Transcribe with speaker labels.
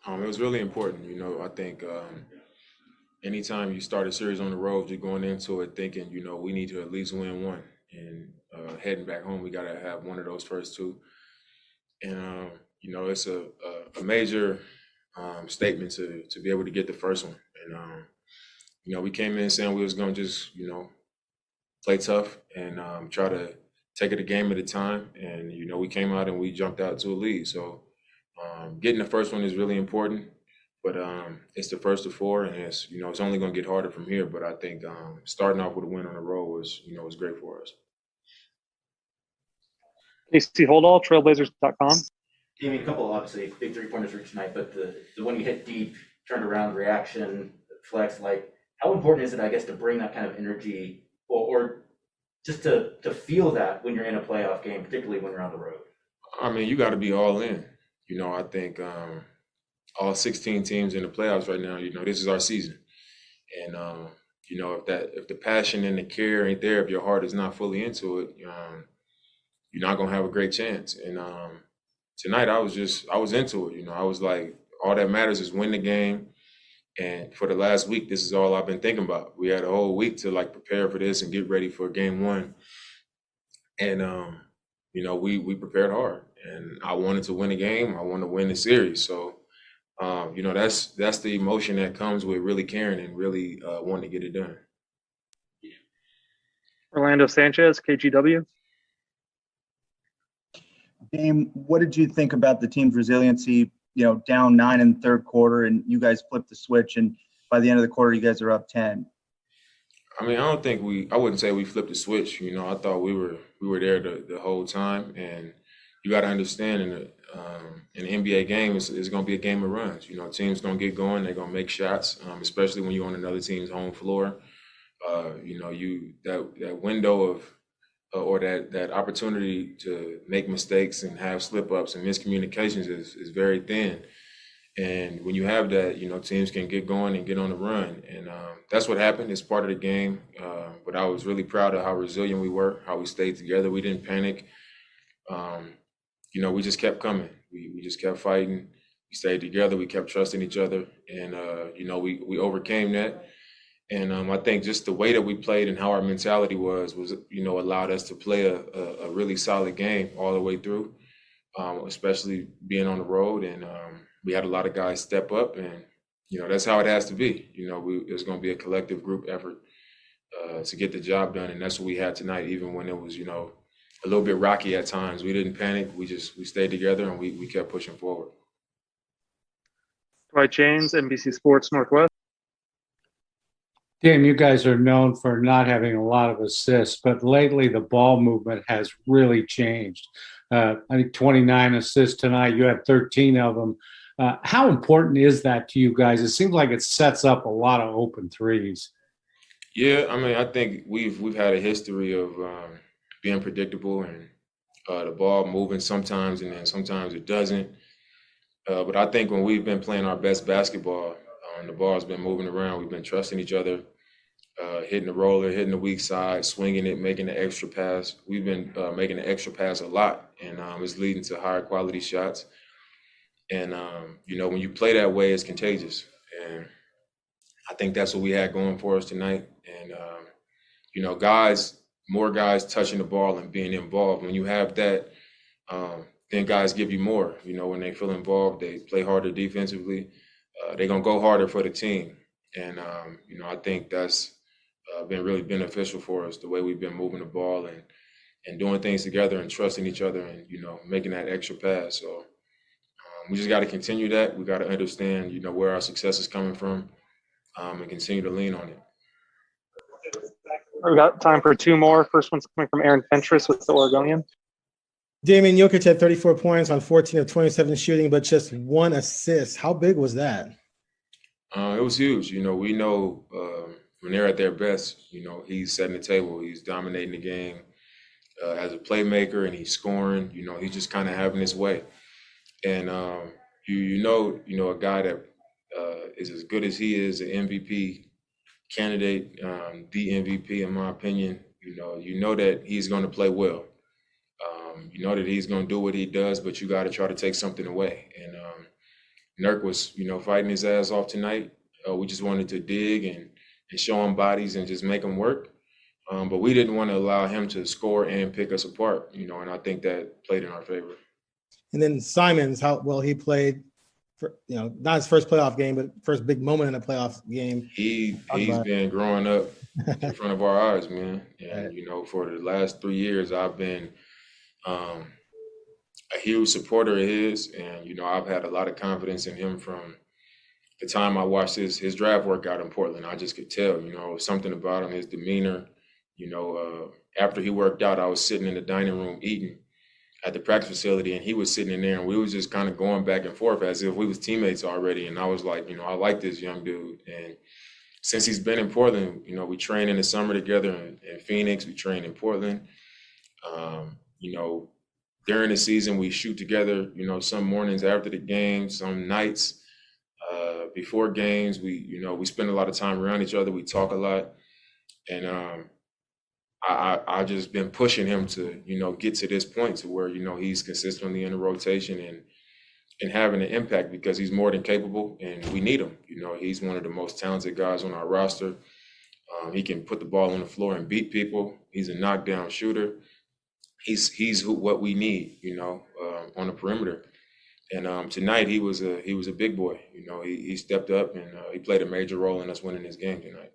Speaker 1: It was really important. I think anytime you start a series on the road, you're going into it thinking, we need to at least win one. And heading back home, we got to have one of those first two. And, it's a major statement to be able to get the first one. And, we came in saying we was going to just, play tough and try to take it a game at a time. And, we came out and we jumped out to a lead. So getting the first one is really important. But it's the first of four, and it's only going to get harder from here. But I think starting off with a win on the road was great for us.
Speaker 2: Casey Holdall, Trailblazers.com.
Speaker 3: Damian, a couple obviously big 3-pointers for tonight, but the one you hit deep, turned around, reaction, flex, like how important is it, I guess, to bring that kind of energy or just to feel that when you're in a playoff game, particularly when you're on the road?
Speaker 1: I mean, you got to be all in. I think all 16 teams in the playoffs right now, this is our season. And, if the passion and the care ain't there, if your heart is not fully into it, you're not going to have a great chance. And tonight I was into it. I was like, all that matters is win the game. And for the last week, this is all I've been thinking about. We had a whole week to prepare for this and get ready for game one. And, we prepared hard, and I wanted to win the game. I wanted to win the series. So, that's the emotion that comes with really caring and really wanting to get it done.
Speaker 2: Orlando Sanchez, KGW.
Speaker 4: Dame, what did you think about the team's resiliency? Down 9 in the third quarter, and you guys flipped the switch, and by the end of the quarter, you guys are up 10.
Speaker 1: I mean, I wouldn't say we flipped the switch. I thought we were there the whole time, and you got to understand in an NBA game, it's going to be a game of runs. Teams going to get going, they're going to make shots, especially when you're on another team's home floor. That window of or that opportunity to make mistakes and have slip ups and miscommunications is very thin. And when you have that, teams can get going and get on the run. And that's what happened. It's part of the game. But I was really proud of how resilient we were, how we stayed together. We didn't panic. We just kept coming. We just kept fighting. We stayed together. We kept trusting each other. And, we overcame that. And I think just the way that we played and how our mentality was, allowed us to play a really solid game all the way through, especially being on the road. And we had a lot of guys step up, and, that's how it has to be. There's going to be a collective group effort to get the job done. And that's what we had tonight, even when it was, a little bit rocky at times. We didn't panic. We stayed together, and we kept pushing forward.
Speaker 2: Dwight James, NBC Sports Northwest.
Speaker 5: Dame, you guys are known for not having a lot of assists, but lately the ball movement has really changed. I think 29 assists tonight. You had 13 of them. How important is that to you guys? It seems like it sets up a lot of open threes.
Speaker 1: Yeah, I mean, I think we've had a history of being predictable and the ball moving sometimes, and then sometimes it doesn't. But I think when we've been playing our best basketball, the ball's been moving around. We've been trusting each other, hitting the roller, hitting the weak side, swinging it, making the extra pass. We've been making the extra pass a lot, and it's leading to higher quality shots. And, when you play that way, it's contagious. And I think that's what we had going for us tonight. And, more guys touching the ball and being involved. When you have that, then guys give you more. When they feel involved, they play harder defensively. They're going to go harder for the team. And, I think that's been really beneficial for us, the way we've been moving the ball and doing things together and trusting each other and, making that extra pass. So we just got to continue that. We got to understand, where our success is coming from and continue to lean on it.
Speaker 2: We've got time for two more. First one's coming from Aaron Fentress with the Oregonian.
Speaker 6: Damian Jokic had 34 points on 14 of 27 shooting, but just one assist. How big was that?
Speaker 1: It was huge. We know when they're at their best, he's setting the table. He's dominating the game as a playmaker, and he's scoring. He's just kind of having his way. And, a guy that is as good as he is, an MVP candidate, the MVP, in my opinion, that he's going to play well. You know that he's going to do what he does, but you got to try to take something away. And, Nurk was, fighting his ass off tonight. We just wanted to dig and show him bodies and just make him work. But we didn't want to allow him to score and pick us apart, and I think that played in our favor.
Speaker 6: And then Simons, how well he played for, not his first playoff game, but first big moment in a playoff game.
Speaker 1: He's been growing up in front of our eyes, man. And, for the last 3 years, I've been a huge supporter of his. And, I've had a lot of confidence in him from the time I watched his draft workout in Portland. I just could tell, something about him, his demeanor. After he worked out, I was sitting in the dining room eating at the practice facility, and he was sitting in there, and we was just kind of going back and forth as if we was teammates already. And I was like, I like this young dude. And since he's been in Portland, we train in the summer together in Phoenix. We train in Portland. During the season, we shoot together, some mornings after the game, some nights before games. We spend a lot of time around each other. We talk a lot. And I just been pushing him to, get to this point to where, he's consistently in the rotation and having an impact, because he's more than capable and we need him. He's one of the most talented guys on our roster. He can put the ball on the floor and beat people. He's a knockdown shooter. He's what we need, on the perimeter. And tonight he was a big boy. He stepped up and he played a major role in us winning this game tonight.